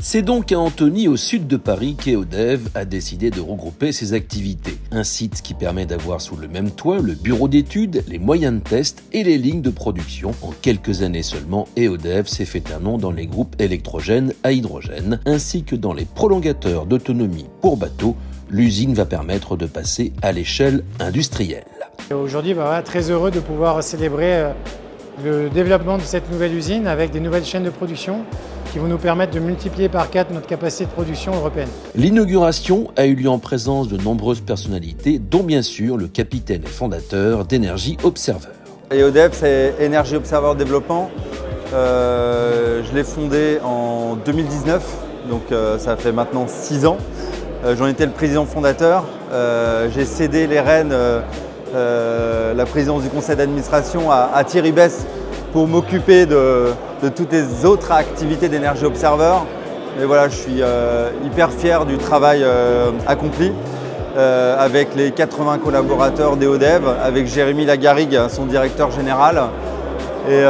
C'est donc à Antony, au sud de Paris, qu'EODEV a décidé de regrouper ses activités. Un site qui permet d'avoir sous le même toit le bureau d'études, les moyens de test et les lignes de production. En quelques années seulement, EODEV s'est fait un nom dans les groupes électrogènes à hydrogène, ainsi que dans les prolongateurs d'autonomie pour bateaux. L'usine va permettre de passer à l'échelle industrielle. Aujourd'hui, très heureux de pouvoir célébrer le développement de cette nouvelle usine avec des nouvelles chaînes de production qui vont nous permettre de multiplier par 4 notre capacité de production européenne. L'inauguration a eu lieu en présence de nombreuses personnalités, dont bien sûr le capitaine et fondateur d'Energy Observer. EODEV, c'est Energy Observer Développement. Je l'ai fondé en 2019, donc ça fait maintenant 6 ans. J'en étais le président fondateur. J'ai cédé les rênes, la présidence du conseil d'administration à Thierry Besse pour m'occuper de toutes les autres activités d'Energy Observer. Et voilà, je suis hyper fier du travail accompli avec les 80 collaborateurs d'EODEV, avec Jérémy Lagarrigue, son directeur général. Et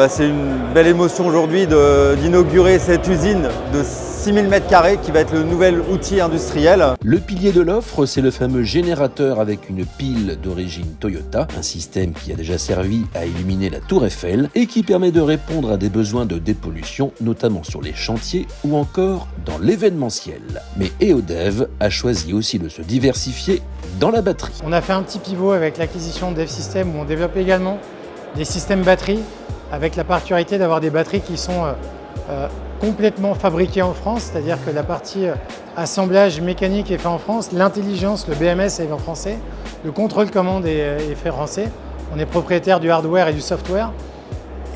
c'est une belle émotion aujourd'hui d'inaugurer cette usine de 6000 m² qui va être le nouvel outil industriel. Le pilier de l'offre, c'est le fameux générateur avec une pile d'origine Toyota, un système qui a déjà servi à illuminer la Tour Eiffel et qui permet de répondre à des besoins de dépollution, notamment sur les chantiers ou encore dans l'événementiel. Mais EODEV a choisi aussi de se diversifier dans la batterie. On a fait un petit pivot avec l'acquisition d'EV System où on développe également des systèmes batteries avec la particularité d'avoir des batteries qui sont complètement fabriquées en France, c'est-à-dire que la partie assemblage mécanique est fait en France, l'intelligence, le BMS est en français, le contrôle commande est fait français, on est propriétaire du hardware et du software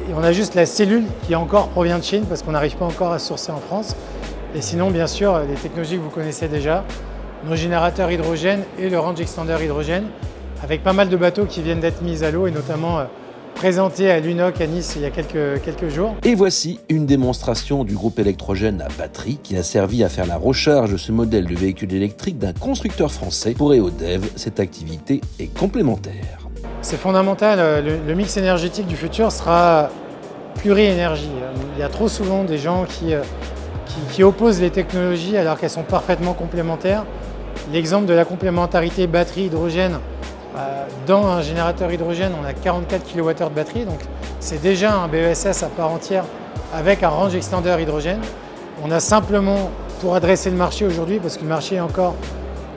et on a juste la cellule qui encore provient de Chine parce qu'on n'arrive pas encore à sourcer en France. Et sinon, bien sûr, les technologies que vous connaissez déjà, nos générateurs hydrogène et le range extender hydrogène, avec pas mal de bateaux qui viennent d'être mis à l'eau et notamment présenté à l'UNOC à Nice il y a quelques jours. Et voici une démonstration du groupe électrogène à batterie qui a servi à faire la recharge de ce modèle de véhicule électrique d'un constructeur français. Pour EODEV, cette activité est complémentaire. C'est fondamental, le mix énergétique du futur sera pluri-énergie. Il y a trop souvent des gens qui opposent les technologies alors qu'elles sont parfaitement complémentaires. L'exemple de la complémentarité batterie-hydrogène, dans un générateur hydrogène, on a 44 kWh de batterie, donc c'est déjà un BESS à part entière avec un range extender hydrogène. On a simplement, pour adresser le marché aujourd'hui, parce que le marché est encore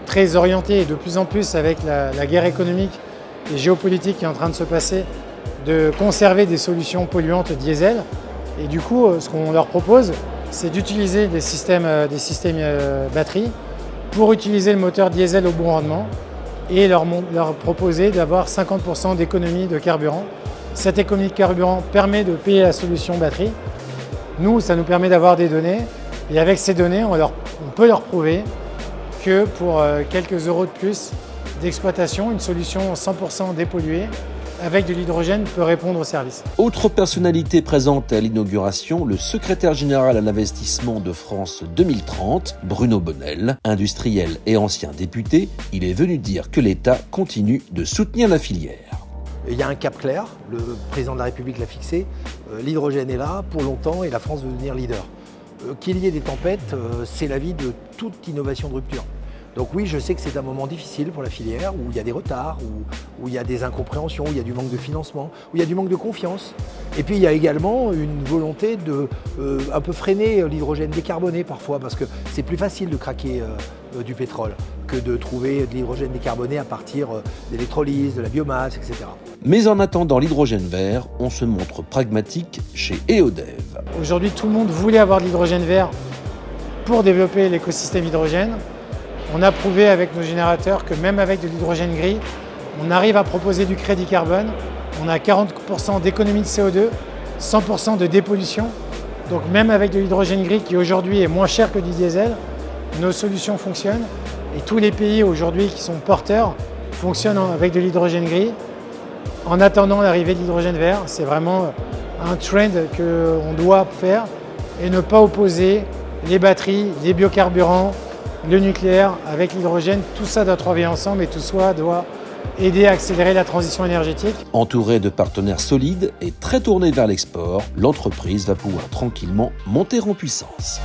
très orienté et de plus en plus avec la guerre économique et géopolitique qui est en train de se passer, de conserver des solutions polluantes diesel. Et du coup, ce qu'on leur propose, c'est d'utiliser des systèmes batterie pour utiliser le moteur diesel au bon rendement et leur proposer d'avoir 50% d'économie de carburant. Cette économie de carburant permet de payer la solution batterie. Nous, ça nous permet d'avoir des données et avec ces données, on peut leur prouver que pour quelques euros de plus d'exploitation, une solution 100% dépolluée avec de l'hydrogène peut répondre au service. Autre personnalité présente à l'inauguration, le secrétaire général à l'investissement de France 2030, Bruno Bonnel. Industriel et ancien député, il est venu dire que l'État continue de soutenir la filière. Il y a un cap clair, le président de la République l'a fixé, l'hydrogène est là pour longtemps et la France veut devenir leader. Qu'il y ait des tempêtes, c'est la vie de toute innovation de rupture. Donc oui, je sais que c'est un moment difficile pour la filière, où il y a des retards, où il y a des incompréhensions, où il y a du manque de financement, où il y a du manque de confiance. Et puis il y a également une volonté de un peu freiner l'hydrogène décarboné parfois, parce que c'est plus facile de craquer du pétrole que de trouver de l'hydrogène décarboné à partir d'électrolyse, de la biomasse, etc. Mais en attendant l'hydrogène vert, on se montre pragmatique chez EODEV. Aujourd'hui, tout le monde voulait avoir de l'hydrogène vert pour développer l'écosystème hydrogène. On a prouvé avec nos générateurs que même avec de l'hydrogène gris, on arrive à proposer du crédit carbone. On a 40% d'économie de CO2, 100% de dépollution. Donc même avec de l'hydrogène gris qui aujourd'hui est moins cher que du diesel, nos solutions fonctionnent. Et tous les pays aujourd'hui qui sont porteurs fonctionnent avec de l'hydrogène gris. En attendant l'arrivée de l'hydrogène vert, c'est vraiment un trend qu'on doit faire et ne pas opposer les batteries, les biocarburants, le nucléaire avec l'hydrogène. Tout ça doit travailler ensemble et tout ça doit aider à accélérer la transition énergétique. Entourée de partenaires solides et très tournée vers l'export, l'entreprise va pouvoir tranquillement monter en puissance.